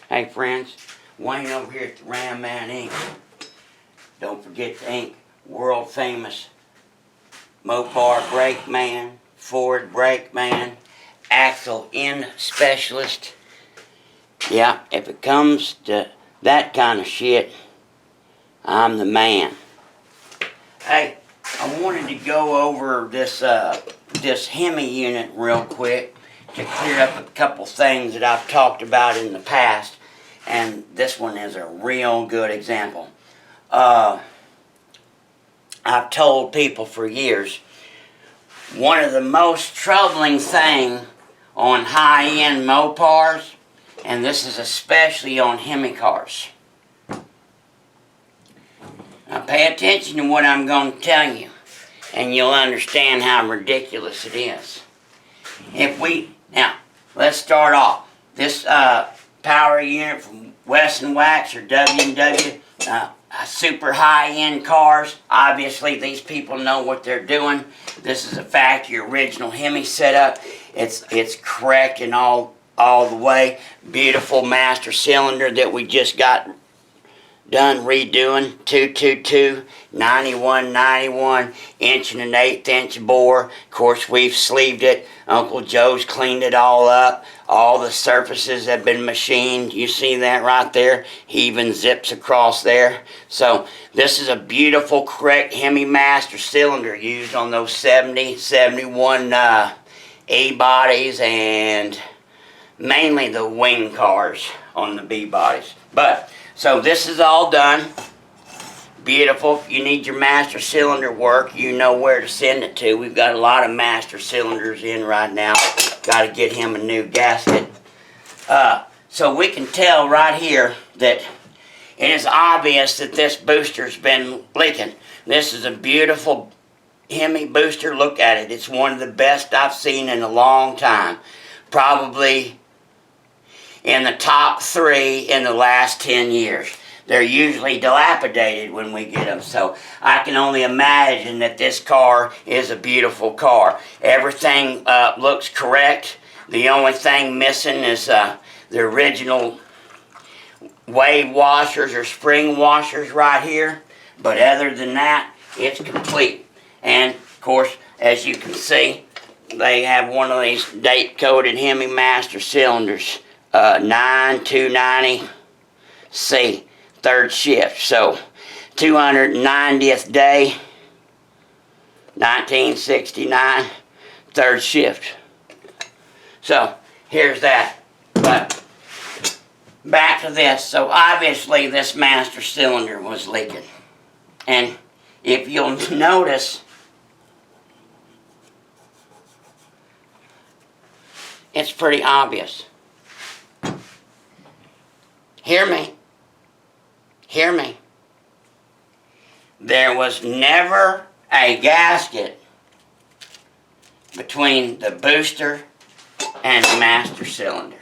Hey friends, Wayne over here at the Ram Man Inc. Don't forget to ink world famous Mopar brake man, Ford brake man, axle end specialist. Yeah, if it comes to that kind of shit, I'm the man. Hey, I wanted to go over this Hemi unit real quick to clear up a couple things that I've talked about in the past, and this one is a real good example. I've told people for years, one of the most troubling things on high-end Mopars, and this is especially on Hemi cars. Now pay attention to what I'm going to tell you, and you'll understand how ridiculous it is. Now, let's start off. This power unit from Wesson Wax or W&W, super high-end cars. Obviously, these people know what they're doing. This is a factory original Hemi setup. It's correct in all the way. Beautiful master cylinder that we just got done redoing. 222, 91, inch and an 1/8 inch bore. Of course, we've sleeved it. Uncle Joe's cleaned it all up. All the surfaces have been machined. You see that right there? He even zips across there. So this is a beautiful, correct Hemi master cylinder used on those 70, 71 A-bodies and mainly the wing cars on the B-bodies. So this is all done. Beautiful. If you need your master cylinder work, you know where to send it to. We've got a lot of master cylinders in right now. Got to get him a new gasket. So we can tell right here that it is obvious that this booster's been leaking. This is a beautiful Hemi booster. Look at it. It's one of the best I've seen in a long time. Probably in the top 3 in the last 10 years. They're usually dilapidated when we get them, so I can only imagine that this car is a beautiful car. Everything looks correct. The only thing missing is the original wave washers or spring washers right here, but other than that, it's complete. And of course, as you can see, they have one of these date-coded Hemi master cylinders. 9290C, third shift. So 290th day, 1969, third shift. So here's that. But back to this. So obviously this master cylinder was leaking. And if you'll notice, it's pretty obvious. Hear me. Hear me. There was never a gasket between the booster and the master cylinder.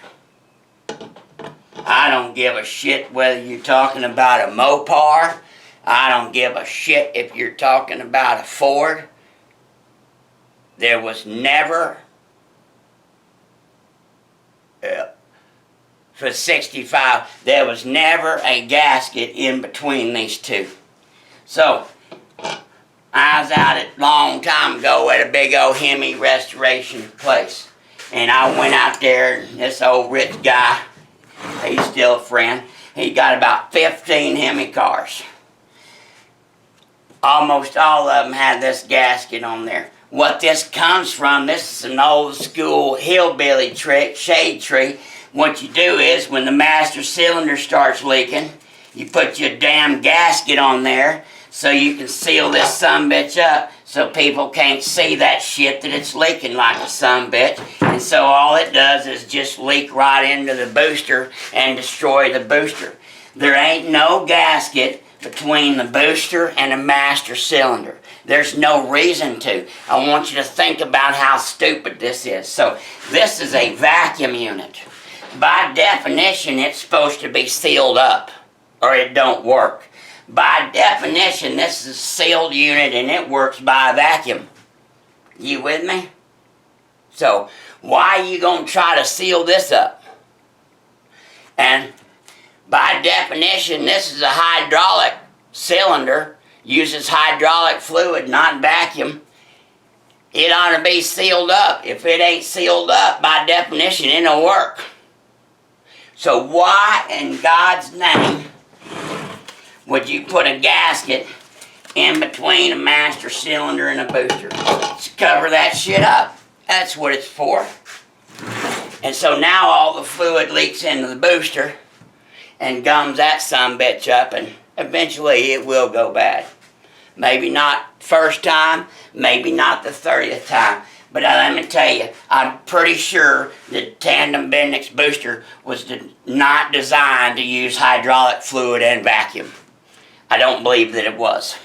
I don't give a shit whether you're talking about a Mopar. I don't give a shit if you're talking about a Ford. There was never for 65, there was never a gasket in between these two. So, I was out a long time ago at a big old Hemi restoration place. And I went out there, and this old rich guy, he's still a friend, he got about 15 Hemi cars. Almost all of them had this gasket on there. What this comes from, this is an old school hillbilly trick, shade tree. What you do is, when the master cylinder starts leaking, you put your damn gasket on there so you can seal this sumbitch up so people can't see that shit that it's leaking like a sumbitch. And so all it does is just leak right into the booster and destroy the booster. There ain't no gasket between the booster and the master cylinder. There's no reason to. I want you to think about how stupid this is. So this is a vacuum unit. By definition, it's supposed to be sealed up, or it don't work. By definition, this is a sealed unit and it works by vacuum. You with me? So, why are you going to try to seal this up? And definition, this is a hydraulic cylinder. Uses hydraulic fluid, not vacuum. It ought to be sealed up. If it ain't sealed up, by definition, it don't work. So why in God's name would you put a gasket in between a master cylinder and a booster? To cover that shit up. That's what it's for. And so now all the fluid leaks into the booster and gums that sumbitch up, and eventually it will go bad. Maybe not first time, maybe not the 30th time. But let me tell you, I'm pretty sure the tandem Bendix booster was not designed to use hydraulic fluid and vacuum. I don't believe that it was.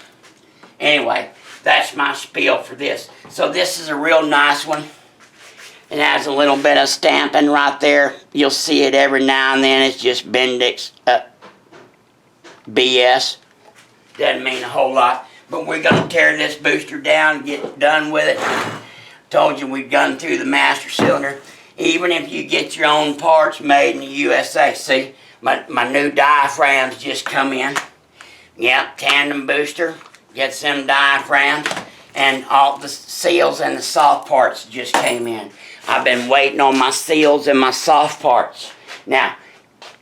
Anyway, that's my spiel for this. So this is a real nice one. It has a little bit of stamping right there. You'll see it every now and then. It's just Bendix BS. Doesn't mean a whole lot. But we're going to tear this booster down and get done with it. Told you we've gone through the master cylinder. Even if you get your own parts made in the USA. See, my new diaphragms just come in. Yep, tandem booster. Get some diaphragms. And all the seals and the soft parts just came in. I've been waiting on my seals and my soft parts. Now,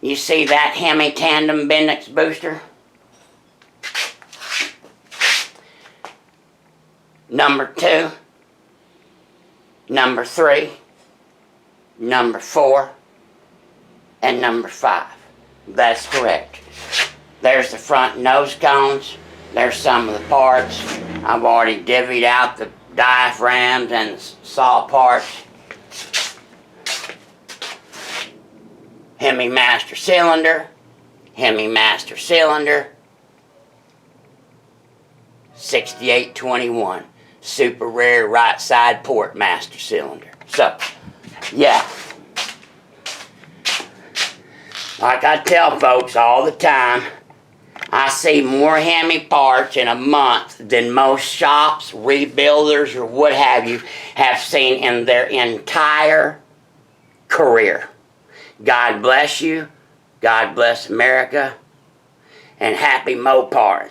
you see that Hemi tandem Bendix booster? Number 2, number 3, number 4, and number 5. That's correct. There's the front nose cones. There's some of the parts. I've already divvied out the diaphragms and the saw parts. Hemi master cylinder. Hemi master cylinder. 6821. Super rare right side port master cylinder. So, yeah. Like I tell folks all the time, I see more Hemi parts in a month than most shops, rebuilders, or what have you have seen in their entire career. God bless you. God bless America. And happy Mopar.